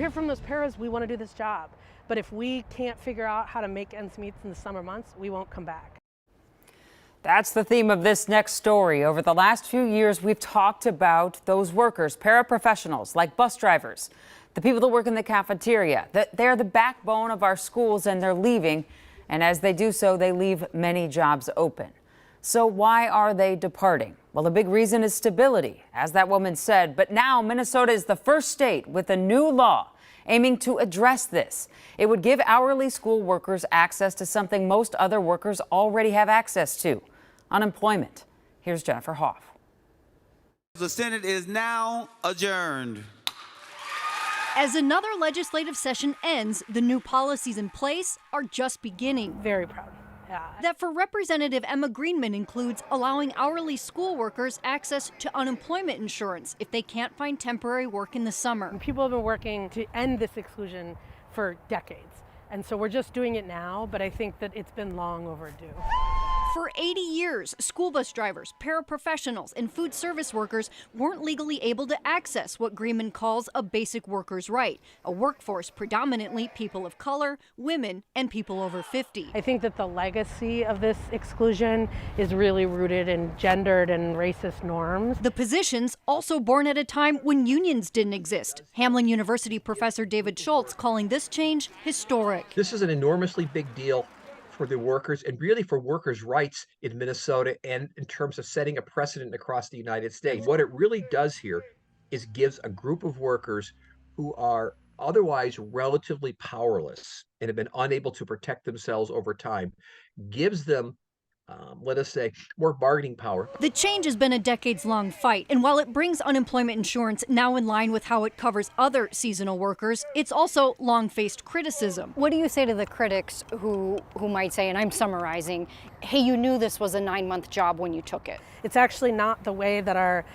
hear from those paras, we want to do this job. But if we can't figure out how to make ends meet in the summer months, we won't come back. That's the theme of this next story. Over the last few years, we've talked about those workers, paraprofessionals like bus drivers, the people that work in the cafeteria. They're the backbone of our schools, and they're leaving. And as they do so, they leave many jobs open. So why are they departing? Well, the big reason is stability, as that woman said. But now Minnesota is the first state with a new law aiming to address this. It would give hourly school workers access to something most other workers already have access to: unemployment. Here's Jennifer Hoff. The Senate is now adjourned. As another legislative session ends, the new policies in place are just beginning. Very proud. Yeah. That for Representative Emma Greenman includes allowing hourly school workers access to unemployment insurance if they can't find temporary work in the summer. People have been working to end this exclusion for decades. And so we're just doing it now, but I think that it's been long overdue. For 80 years, school bus drivers, paraprofessionals, and food service workers weren't legally able to access what Greenman calls a basic worker's right, a workforce predominantly people of color, women, and people over 50. I think that the legacy of this exclusion is really rooted in gendered and racist norms. The positions also born at a time when unions didn't exist. Hamline University professor David Schultz calling this change historic. This is an enormously big deal for the workers and really for workers' rights in Minnesota and in terms of setting a precedent across the United States. What it really does here is gives a group of workers who are otherwise relatively powerless and have been unable to protect themselves over time, gives them let us say, more bargaining power. The change has been a decades-long fight, and while it brings unemployment insurance now in line with how it covers other seasonal workers, it's also long-faced criticism. What do you say to the critics who might say, and I'm summarizing, hey, you knew this was a 9-month job when you took it? It's actually not the way that our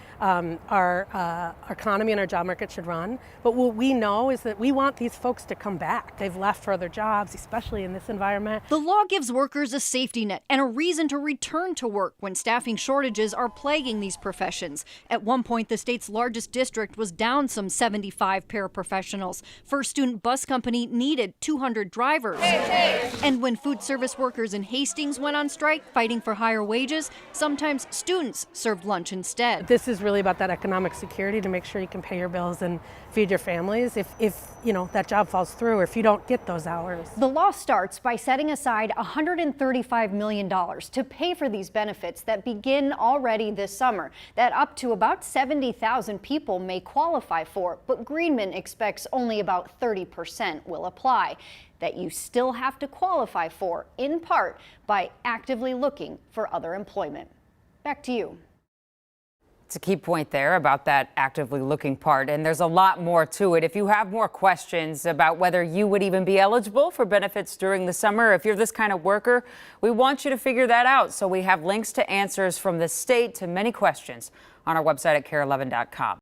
economy and our job market should run. But what we know is that we want these folks to come back. They've left for other jobs, especially in this environment. The law gives workers a safety net and a reason to return to work when staffing shortages are plaguing these professions. At one point, the state's largest district was down some 75 paraprofessionals. First Student Bus Company needed 200 drivers. And when food service workers in Hastings went on strike fighting for higher wages, sometimes students served lunch instead. This is really about that economic security to make sure you can pay your bills and feed your families if you know that job falls through or if you don't get those hours. The law starts by setting aside $135 million to pay for these benefits that begin already this summer, that up to about 70,000 people may qualify for, but Greenman expects only about 30% will apply, that you still have to qualify for, in part by actively looking for other employment. Back to you. It's a key point there about that actively looking part, and there's a lot more to it. If you have more questions about whether you would even be eligible for benefits during the summer, if you're this kind of worker, we want you to figure that out. So we have links to answers from the state to many questions on our website at KARE11.com.